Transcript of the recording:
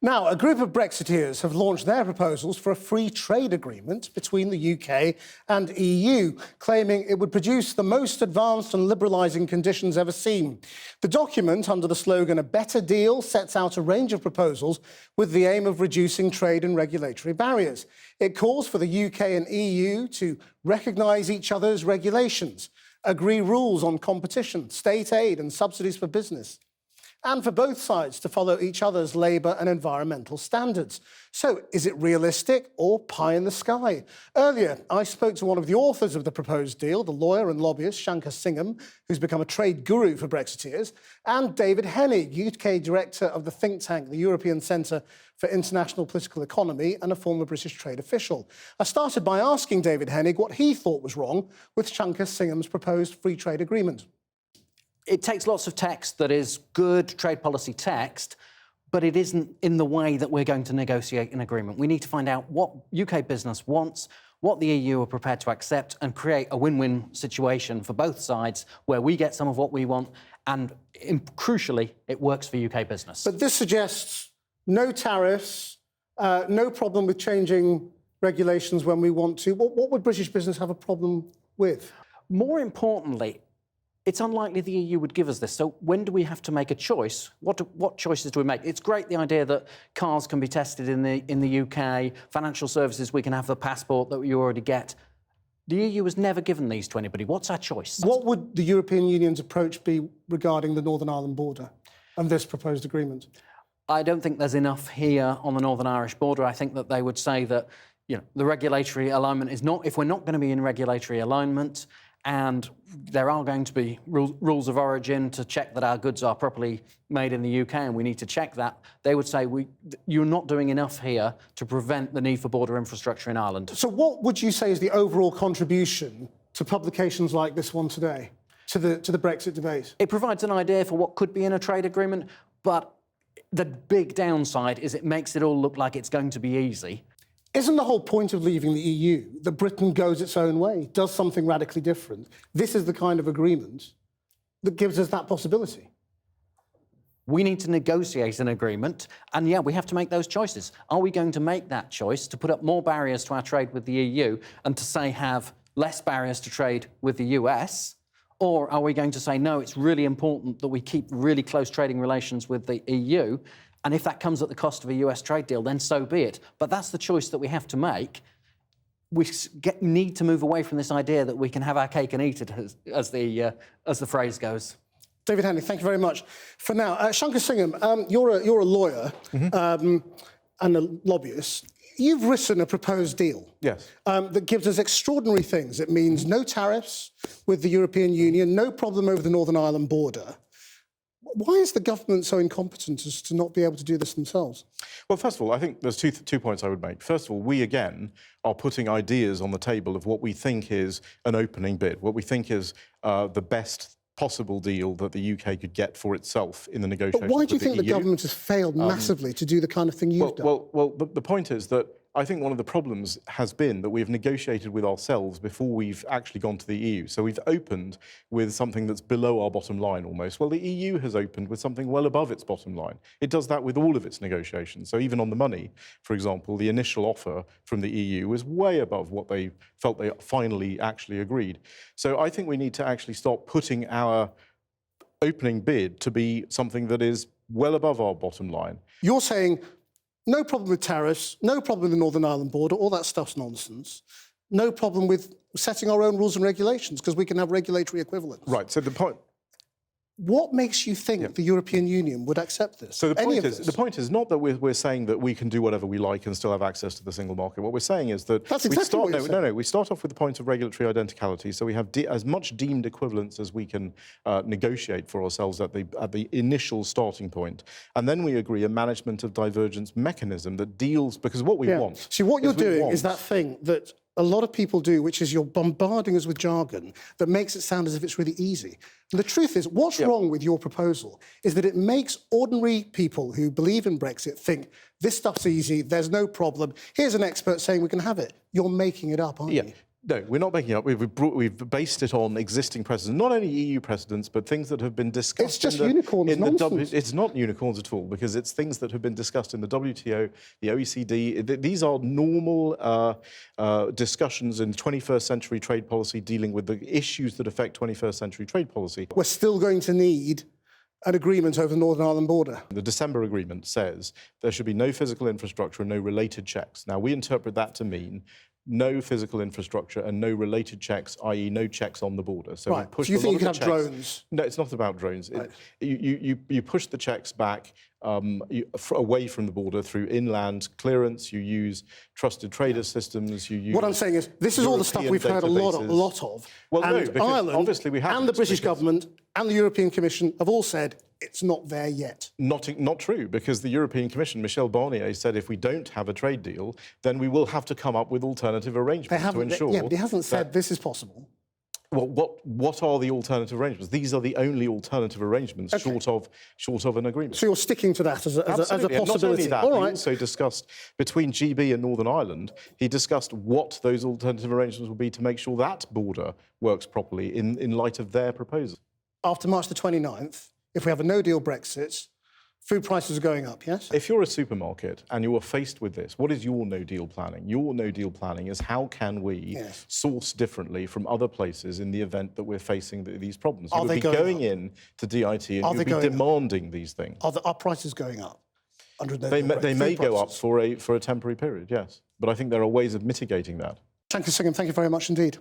Now, a group of Brexiteers have launched their proposals for a free trade agreement between the UK and EU, claiming it would produce the most advanced and liberalising conditions ever seen. The document, under the slogan "A Better Deal," sets out a range of proposals with the aim of reducing trade and regulatory barriers. It calls for the UK and EU to recognise each other's regulations, agree rules on competition, state aid and subsidies for business, and for both sides to follow each other's labour and environmental standards. So, is it realistic or pie in the sky? Earlier, I spoke to one of the authors of the proposed deal, the lawyer and lobbyist Shanker Singham, who's become a trade guru for Brexiteers, and David Henig, UK director of the think tank, the European Centre for International Political Economy, and a former British trade official. I started by asking David Henig what he thought was wrong with Shanker Singham's proposed free trade agreement. It takes lots of text that is good trade policy text, but it isn't in the way that we're going to negotiate an agreement. We need to find out what UK business wants, what the EU are prepared to accept, and create a win-win situation for both sides where we get some of what we want and, crucially, it works for UK business. But this suggests no tariffs, no problem with changing regulations when we want to. What would British business have a problem with? More importantly, it's unlikely the EU would give us this. So when do we have to make a choice? What choices do we make? It's great, the idea that cars can be tested in the UK, financial services, we can have the passport that you already get. The EU has never given these to anybody. What's our choice? What would the European Union's approach be regarding the Northern Ireland border and this proposed agreement? I don't think there's enough here on the Northern Irish border. I think that they would say that, you know, the regulatory alignment is not, if we're not going to be in regulatory alignment, and there are going to be rules of origin to check that our goods are properly made in the UK, and we need to check that, they would say, you're not doing enough here to prevent the need for border infrastructure in Ireland. So what would you say is the overall contribution to publications like this one today, to the Brexit debate? It provides an idea for what could be in a trade agreement, but the big downside is it makes it all look like it's going to be easy. Isn't the whole point of leaving the EU that Britain goes its own way, does something radically different? This is the kind of agreement that gives us that possibility. We need to negotiate an agreement, and yeah, we have to make those choices. Are we going to make that choice to put up more barriers to our trade with the EU and to say have less barriers to trade with the US? Or are we going to say, no, it's really important that we keep really close trading relations with the EU, and if that comes at the cost of a US trade deal, then so be it. But that's the choice that we have to make. We need to move away from this idea that we can have our cake and eat it, as the phrase goes. David Henig, thank you very much. For now, Shanker Singham, you're a lawyer and a lobbyist. You've written a proposed deal that gives us extraordinary things. It means no tariffs with the European Union, no problem over the Northern Ireland border. Why is the government so incompetent as to not be able to do this themselves? Well, first of all, I think there's two points I would make. First of all, we, again, are putting ideas on the table of what we think is an opening bid, what we think is the best possible deal that the UK could get for itself in the negotiations with the EU. But why do you think the government has failed massively to do the kind of thing you've done? Well, the point is that I think one of the problems has been that we've negotiated with ourselves before we've actually gone to the EU. So we've opened with something that's below our bottom line almost. Well, the EU has opened with something well above its bottom line. It does that with all of its negotiations. So even on the money, for example, the initial offer from the EU was way above what they felt they finally actually agreed. So I think we need to actually stop putting our opening bid to be something that is well above our bottom line. You're saying no problem with tariffs, no problem with the Northern Ireland border, all that stuff's nonsense. No problem with setting our own rules and regulations, because we can have regulatory equivalents. Right, so the point... What makes you think the European Union would accept this? So the point is not that we're saying that we can do whatever we like and still have access to the single market. What we're saying is that we start off with the point of regulatory identicality. So we have as much deemed equivalence as we can negotiate for ourselves at the initial starting point, and then we agree a management of divergence mechanism that deals, because what we want. See, what you're doing is that thing that a lot of people do, which is you're bombarding us with jargon that makes it sound as if it's really easy. And the truth is, what's wrong with your proposal is that it makes ordinary people who believe in Brexit think this stuff's easy, there's no problem, here's an expert saying we can have it. You're making it up, aren't you? No, we're not making it up. We've based it on existing precedents, not only EU precedents, but things that have been discussed. It's just unicorns nonsense. It's not unicorns at all, because it's things that have been discussed in the WTO, the OECD. These are normal discussions in 21st century trade policy, dealing with the issues that affect 21st century trade policy. We're still going to need an agreement over the Northern Ireland border. The December agreement says there should be no physical infrastructure and no related checks. Now, we interpret that to mean no physical infrastructure and no related checks, i.e. no checks on the border. So right. So you think you can have drones? No, it's not about drones. Right. You push the checks back away from the border through inland clearance. You use trusted trader systems. You use what I'm saying is, this is all the stuff we've heard a lot of. Well, and no, because Ireland obviously we haven't. And the British government and the European Commission have all said it's not there yet. Not true, because the European Commission, Michel Barnier, said if we don't have a trade deal, then we will have to come up with alternative arrangements to ensure. Yeah, but he hasn't said this is possible. Well, what are the alternative arrangements? These are the only alternative arrangements short of an agreement. So you're sticking to that as a possibility. And not only that, all he right. also discussed between GB and Northern Ireland. He discussed what those alternative arrangements will be to make sure that border works properly in light of their proposal. After March the 29th, if we have a no-deal Brexit, food prices are going up, yes? If you're a supermarket and you are faced with this, what is your no-deal planning? Your no-deal planning is how can we source differently from other places in the event that we're facing these problems? You would be going in to DIT and you'd be demanding these things. Are prices going up? They may go up for a temporary period, yes. But I think there are ways of mitigating that. Shanker Singham, thank you very much indeed.